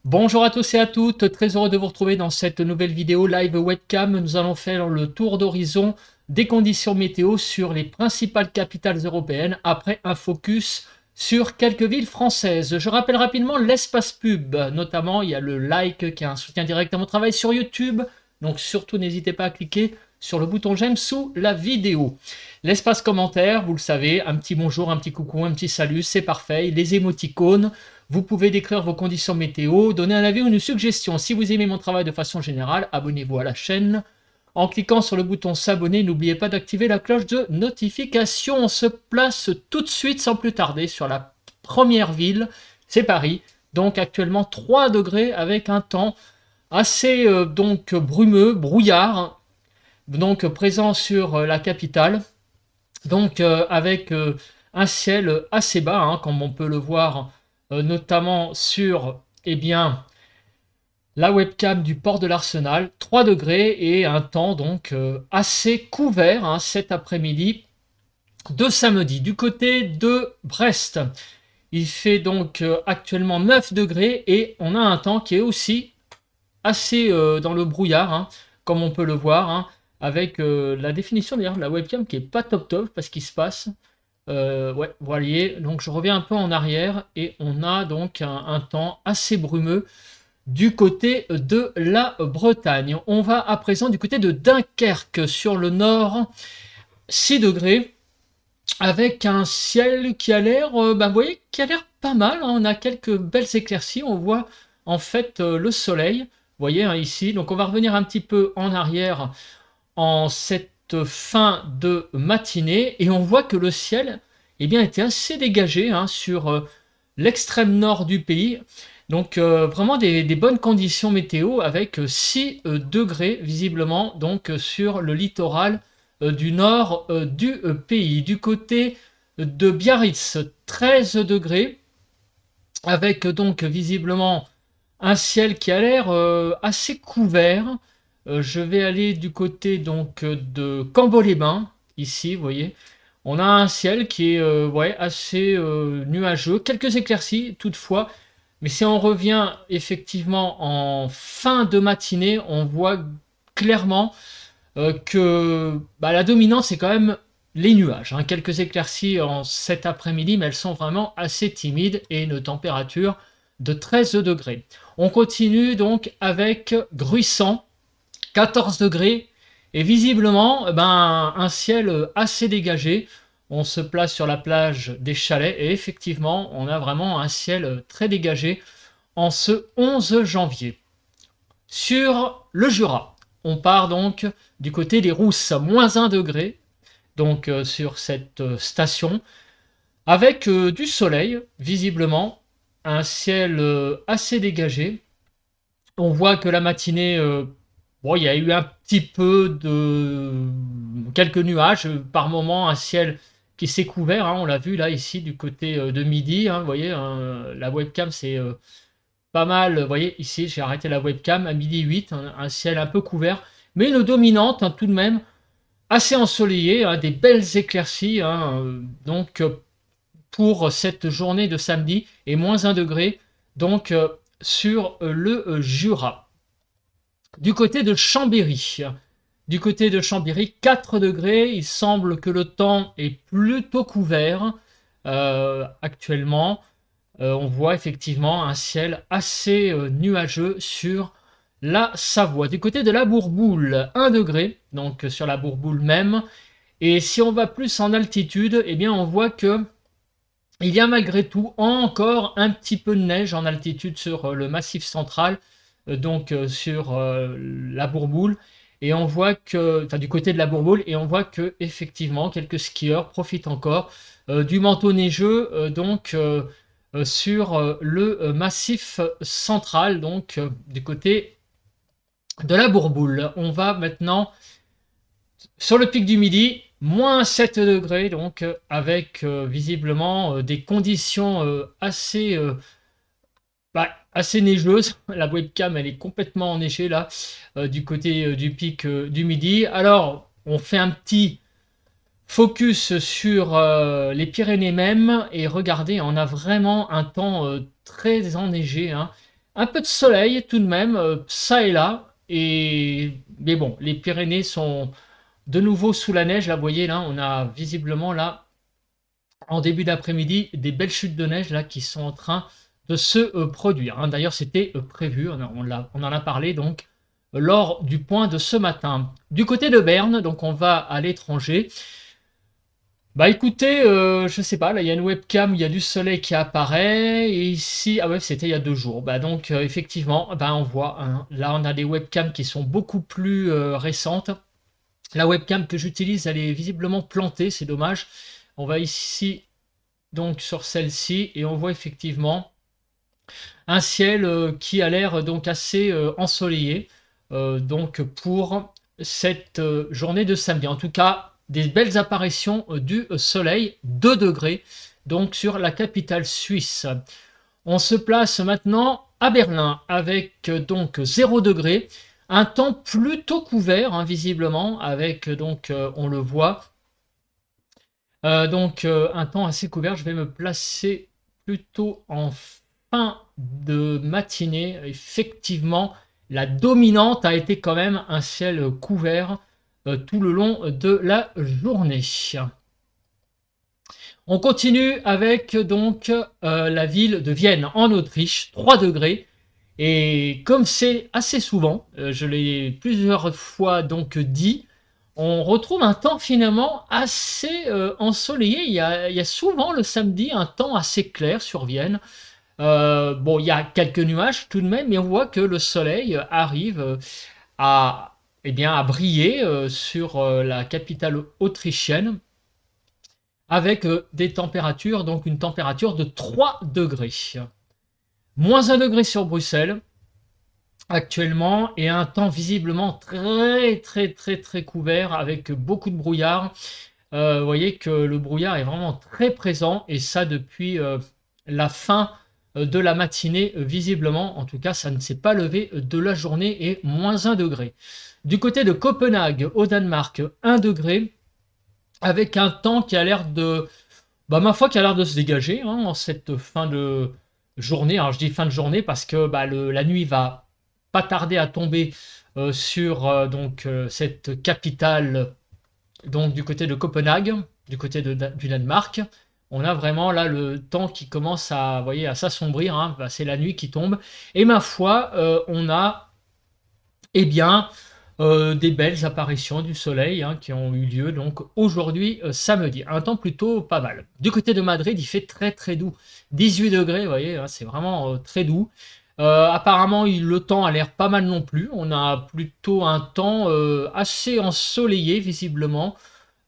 Bonjour à tous et à toutes, très heureux de vous retrouver dans cette nouvelle vidéo live webcam. Nous allons faire le tour d'horizon des conditions météo sur les principales capitales européennes après un focus sur quelques villes françaises. Je rappelle rapidement l'espace pub, notamment il y a le like qui est un soutien direct à mon travail sur YouTube, donc surtout n'hésitez pas à cliquer sur le bouton j'aime sous la vidéo. L'espace commentaire, vous le savez, un petit bonjour, un petit coucou, un petit salut, c'est parfait. Les émoticônes, vous pouvez décrire vos conditions météo, donner un avis ou une suggestion. Si vous aimez mon travail de façon générale, abonnez-vous à la chaîne. En cliquant sur le bouton s'abonner, n'oubliez pas d'activer la cloche de notification. On se place tout de suite sans plus tarder sur la première ville, c'est Paris. Donc actuellement 3 degrés avec un temps assez donc brumeux, brouillard, donc présent sur la capitale. Donc avec un ciel assez bas, hein, comme on peut le voir notamment sur la webcam du port de l'Arsenal, 3 degrés et un temps donc assez couvert, hein, cet après-midi de samedi. Du côté de Brest, il fait donc actuellement 9 degrés et on a un temps qui est aussi assez dans le brouillard, hein, comme on peut le voir, hein, avec la définition d'ailleurs de la webcam qui est pas top top parce qu'il se passe. Ouais, vous voyez, donc je reviens un peu en arrière et on a donc un temps assez brumeux du côté de la Bretagne. On va à présent du côté de Dunkerque sur le nord, 6 degrés avec un ciel qui a l'air, vous voyez, qui a l'air pas mal, hein. On a quelques belles éclaircies, on voit en fait le soleil, vous voyez, hein, ici. Donc on va revenir un petit peu en arrière en cette fin de matinée et on voit que le ciel était assez dégagé, hein, sur l'extrême nord du pays. Donc vraiment des bonnes conditions météo avec 6 degrés visiblement donc sur le littoral du nord du pays. Du côté de Biarritz, 13 degrés avec donc visiblement un ciel qui a l'air assez couvert. Je vais aller du côté donc de Cambo-les-Bains, ici, vous voyez. On a un ciel qui est ouais, assez nuageux, quelques éclaircies toutefois. Mais si on revient effectivement en fin de matinée, on voit clairement que la dominante, c'est quand même les nuages, hein. Quelques éclaircies en cet après-midi, mais elles sont vraiment assez timides et une température de 13 degrés. On continue donc avec Gruissant, 14 degrés, et visiblement un ciel assez dégagé. On se place sur la plage des Chalets et effectivement on a vraiment un ciel très dégagé en ce 11 janvier. Sur le Jura, on part donc du côté des Rousses, moins 1 degré, donc sur cette station, avec du soleil, visiblement, un ciel assez dégagé. On voit que la matinée, bon, il y a eu un petit peu de quelques nuages, par moment un ciel qui s'est couvert, hein, on l'a vu là ici du côté de midi, hein, vous voyez, hein, la webcam c'est pas mal, vous voyez ici j'ai arrêté la webcam à midi 8, un ciel un peu couvert, mais une dominante, hein, tout de même assez ensoleillée, hein, des belles éclaircies, hein, donc pour cette journée de samedi et moins 1 degré donc sur le Jura. Du côté de Chambéry, 4 degrés, il semble que le temps est plutôt couvert actuellement. On voit effectivement un ciel assez nuageux sur la Savoie. Du côté de la Bourboule, 1 degré, donc sur la Bourboule même. Et si on va plus en altitude, on voit que il y a malgré tout encore un petit peu de neige en altitude sur le massif central, donc sur la Bourboule. Et on voit que, enfin du côté de la Bourboule, et on voit que effectivement quelques skieurs profitent encore du manteau neigeux, donc sur le massif central, donc du côté de la Bourboule. On va maintenant sur le pic du Midi, moins 7 degrés, donc avec visiblement des conditions assez neigeuses. La webcam, elle est complètement enneigée là, du côté du pic du Midi. Alors, on fait un petit focus sur les Pyrénées même, et regardez, on a vraiment un temps très enneigé, hein, Un peu de soleil tout de même, ça et là. Mais bon, les Pyrénées sont de nouveau sous la neige. Là, vous voyez, là, on a visiblement là, en début d'après-midi, des belles chutes de neige là qui sont en train de se produire, hein. D'ailleurs, c'était prévu, on en a parlé donc lors du point de ce matin. Du côté de Berne, donc on va à l'étranger. Bah écoutez, je sais pas, là il y a une webcam, il y a du soleil qui apparaît, et ici, ah ouais, c'était il y a 2 jours. Bah donc effectivement, bah on voit, hein, là on a des webcams qui sont beaucoup plus récentes. La webcam que j'utilise, elle est visiblement plantée, c'est dommage. On va ici donc sur celle-ci et on voit effectivement un ciel qui a l'air donc assez ensoleillé donc pour cette journée de samedi. En tout cas, des belles apparitions du soleil, 2 degrés donc sur la capitale suisse. On se place maintenant à Berlin avec donc 0 degré, un temps plutôt couvert, hein, visiblement, avec donc on le voit, donc un temps assez couvert. Je vais me placer plutôt en fin de matinée. Effectivement, la dominante a été quand même un ciel couvert tout le long de la journée. On continue avec donc la ville de Vienne en Autriche, 3 degrés. Et comme c'est assez souvent, je l'ai plusieurs fois donc dit, on retrouve un temps finalement assez ensoleillé. Il y a souvent le samedi un temps assez clair sur Vienne. Bon, il y a quelques nuages tout de même, mais on voit que le soleil arrive à, eh bien, à briller sur la capitale autrichienne avec des températures, donc une température de 3 degrés. Moins 1 degré sur Bruxelles actuellement et un temps visiblement très couvert avec beaucoup de brouillard. Vous voyez que le brouillard est vraiment très présent et ça depuis la fin de la matinée visiblement. En tout cas, ça ne s'est pas levé de la journée et moins 1 degré. Du côté de Copenhague au Danemark, 1 degré avec un temps qui a l'air de, bah, ma foi, qui a l'air de se dégager, hein, en cette fin de journée. Alors je dis fin de journée parce que bah, la nuit va pas tarder à tomber sur donc cette capitale donc du côté de Copenhague, du côté du Danemark. On a vraiment là le temps qui commence à, vous voyez, à s'assombrir, hein. Bah, c'est la nuit qui tombe. Et ma foi, on a eh bien des belles apparitions du soleil, hein, qui ont eu lieu donc aujourd'hui samedi. Un temps plutôt pas mal. Du côté de Madrid, il fait très doux. 18 degrés, vous voyez, hein, c'est vraiment très doux. Apparemment, le temps a l'air pas mal non plus. On a plutôt un temps assez ensoleillé, visiblement.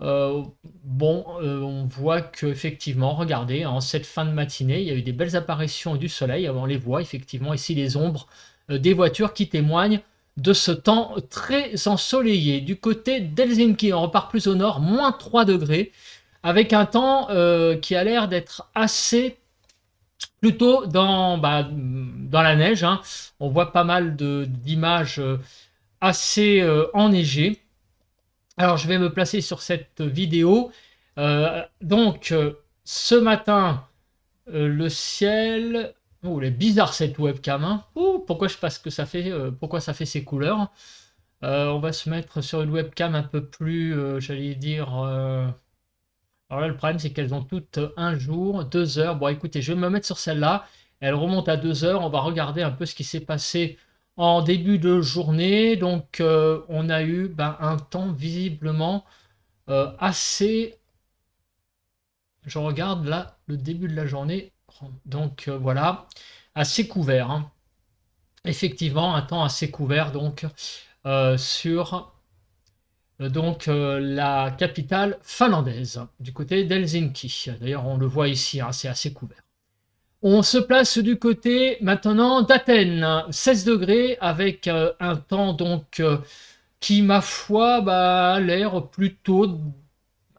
Bon, on voit qu'effectivement, regardez, en cette fin de matinée, il y a eu des belles apparitions du soleil. On les voit effectivement ici, les ombres des voitures qui témoignent de ce temps très ensoleillé. Du côté d'Helsinki, on repart plus au nord, moins 3 degrés, avec un temps qui a l'air d'être assez plutôt dans la neige, hein. On voit pas mal d'images assez enneigées. Alors je vais me placer sur cette vidéo. Donc ce matin, le ciel... Oh, elle est bizarre cette webcam, hein. Oh, pourquoi pourquoi ça fait ces couleurs. On va se mettre sur une webcam un peu plus, j'allais dire... Alors là, le problème, c'est qu'elles ont toutes 1 jour, 2 heures. Bon, écoutez, je vais me mettre sur celle-là. Elle remonte à 2 heures. On va regarder un peu ce qui s'est passé en début de journée. Donc, on a eu un temps visiblement assez... Je regarde là le début de la journée. Donc, voilà, assez couvert, hein. Effectivement, un temps assez couvert donc sur... donc la capitale finlandaise, du côté d'Helsinki. D'ailleurs, on le voit ici, hein, c'est assez couvert. On se place du côté maintenant d'Athènes, 16 degrés, avec un temps donc qui, ma foi, a l'air plutôt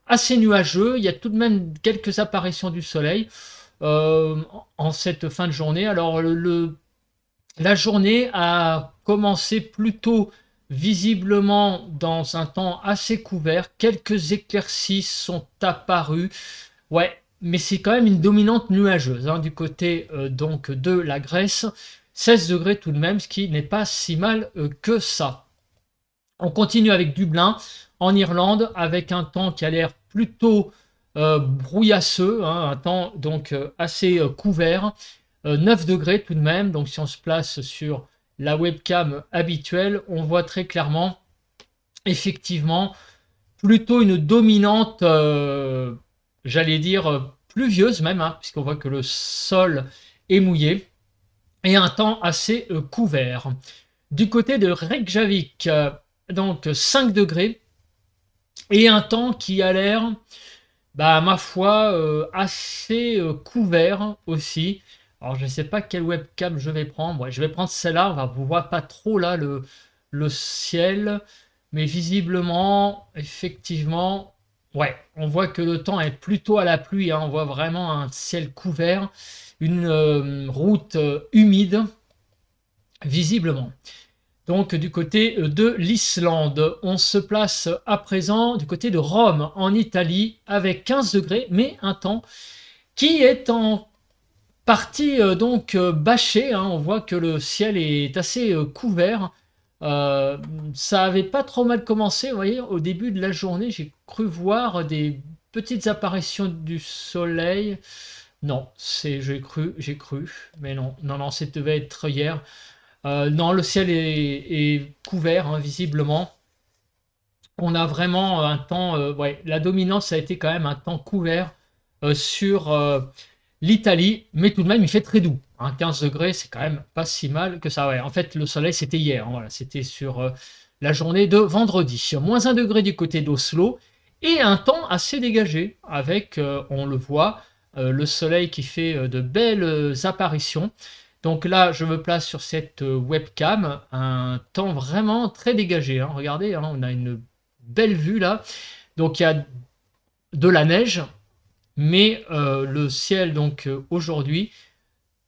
assez nuageux. Il y a tout de même quelques apparitions du soleil en cette fin de journée. Alors, la journée a commencé plutôt visiblement dans un temps assez couvert. Quelques éclaircies sont apparues. Ouais, mais c'est quand même une dominante nuageuse, hein, du côté donc de la Grèce. 16 degrés tout de même, ce qui n'est pas si mal que ça. On continue avec Dublin, en Irlande, avec un temps qui a l'air plutôt brouillasseux, hein, un temps donc assez couvert, 9 degrés tout de même. Donc si on se place sur la webcam habituelle, on voit très clairement, effectivement, plutôt une dominante, j'allais dire pluvieuse même, hein, puisqu'on voit que le sol est mouillé, et un temps assez couvert. Du côté de Reykjavik, donc 5 degrés, et un temps qui a l'air, bah, ma foi, assez couvert aussi. Alors je ne sais pas quelle webcam je vais prendre. Ouais, je vais prendre celle-là, on ne voit pas trop là le ciel. Mais visiblement, effectivement, ouais, on voit que le temps est plutôt à la pluie, hein. On voit vraiment un ciel couvert, une route humide, visiblement. Donc du côté de l'Islande, on se place à présent du côté de Rome, en Italie, avec 15 degrés, mais un temps qui est en partie donc bâché, hein. On voit que le ciel est assez couvert. Ça avait pas trop mal commencé, vous voyez, au début de la journée, j'ai cru voir des petites apparitions du soleil. Non, j'ai cru, mais non, non, non, ça devait être hier. Non, le ciel est couvert, hein, visiblement. On a vraiment un temps, ouais, la dominance a été quand même un temps couvert sur l'Italie, mais tout de même, il fait très doux, hein. 15 degrés, c'est quand même pas si mal que ça. Ouais, en fait, le soleil, c'était hier, hein, voilà, c'était sur la journée de vendredi. Moins 1 degré du côté d'Oslo, et un temps assez dégagé, avec, on le voit, le soleil qui fait de belles apparitions. Donc là, je me place sur cette webcam, un temps vraiment très dégagé, hein. Regardez, hein, on a une belle vue là. Donc il y a de la neige, mais le ciel donc aujourd'hui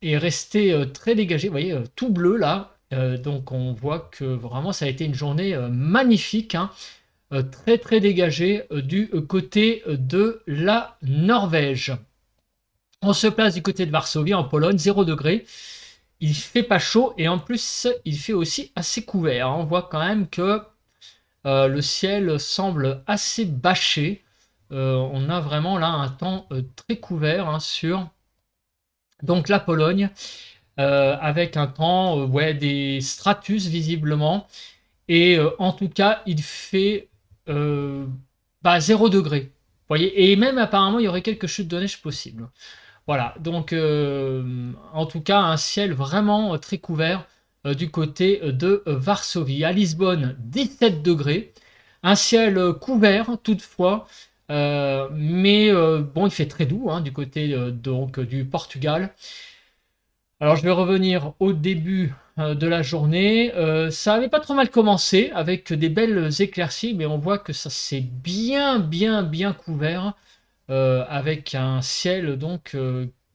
est resté très dégagé. Vous voyez, tout bleu là. Donc on voit que vraiment ça a été une journée magnifique, hein, très très dégagée du côté de la Norvège. On se place du côté de Varsovie en Pologne, 0 degré. Il fait pas chaud et en plus il fait aussi assez couvert. On voit quand même que le ciel semble assez bâché. On a vraiment là un temps très couvert, hein, sur donc la Pologne, avec un temps, ouais, des stratus visiblement. Et en tout cas, il fait bah, 0 degré. Vous voyez, et même apparemment, il y aurait quelques chutes de neige possibles. Voilà, donc en tout cas, un ciel vraiment très couvert du côté de Varsovie. À Lisbonne, 17 degrés. Un ciel couvert toutefois, mais bon, il fait très doux, hein, du côté donc du Portugal. Alors je vais revenir au début de la journée. Ça avait pas trop mal commencé avec des belles éclaircies, mais on voit que ça s'est bien couvert, avec un ciel donc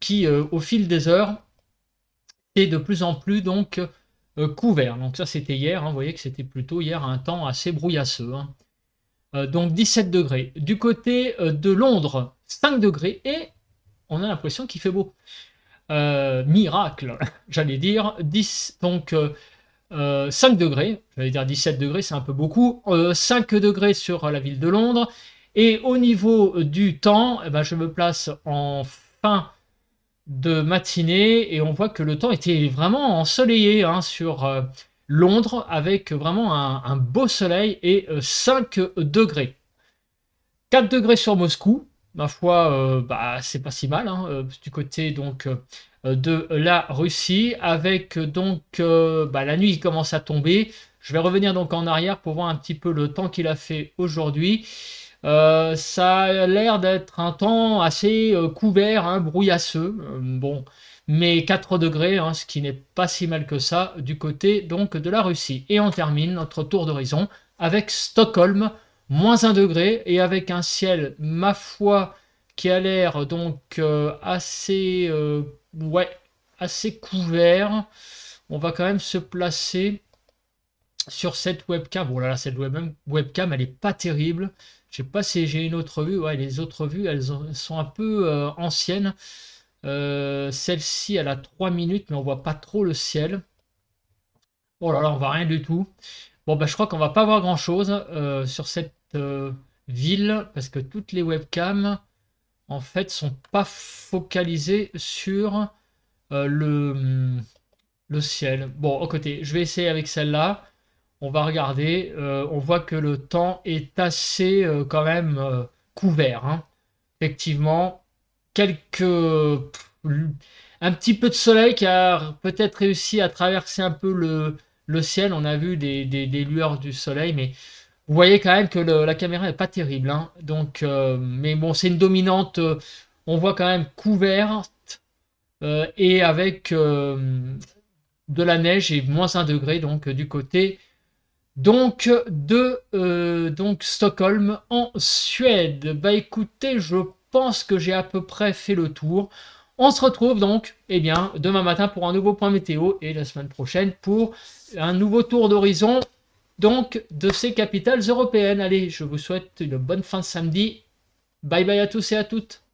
qui au fil des heures est de plus en plus donc couvert. Donc ça c'était hier, hein, vous voyez que c'était plutôt hier un temps assez brouillasseux, hein. Donc 17 degrés. Du côté de Londres, 5 degrés et on a l'impression qu'il fait beau. Miracle, j'allais dire. 10, donc 5 degrés, j'allais dire 17 degrés, c'est un peu beaucoup. 5 degrés sur la ville de Londres. Et au niveau du temps, eh ben, je me place en fin de matinée et on voit que le temps était vraiment ensoleillé, hein, sur Londres, avec vraiment un beau soleil et 5 degrés. 4 degrés sur Moscou, ma foi, bah, c'est pas si mal, hein, du côté donc de la Russie, avec donc bah, la nuit qui commence à tomber. Je vais revenir donc en arrière pour voir un petit peu le temps qu'il a fait aujourd'hui. Ça a l'air d'être un temps assez couvert, hein, brouillasseux, bon, mais 4 degrés, hein, ce qui n'est pas si mal que ça du côté donc de la Russie. Et on termine notre tour d'horizon avec Stockholm, moins 1 degré, et avec un ciel, ma foi, qui a l'air donc assez, ouais, assez couvert. On va quand même se placer sur cette webcam. Bon là, là, cette webcam, elle est pas terrible. Je sais pas si j'ai une autre vue. Ouais, les autres vues, elles sont un peu anciennes. Celle-ci, elle a 3 minutes, mais on voit pas trop le ciel. Oh là là, on voit rien du tout. Bon, bah, je crois qu'on va pas voir grand-chose sur cette ville, parce que toutes les webcams, en fait, sont pas focalisées sur le ciel. Bon, au côté, je vais essayer avec celle-là. On va regarder. On voit que le temps est assez quand même couvert, hein. Effectivement, quelques un petit peu de soleil qui a peut-être réussi à traverser un peu le ciel. On a vu des lueurs du soleil, mais vous voyez quand même que la caméra n'est pas terrible, hein. Donc, mais bon, c'est une dominante. On voit quand même couverte et avec de la neige et -1 degré donc du côté donc donc Stockholm en Suède. Bah écoutez, je pense que j'ai à peu près fait le tour. On se retrouve donc eh bien, demain matin pour un nouveau point météo et la semaine prochaine pour un nouveau tour d'horizon donc de ces capitales européennes. Allez, je vous souhaite une bonne fin de samedi. Bye bye à tous et à toutes.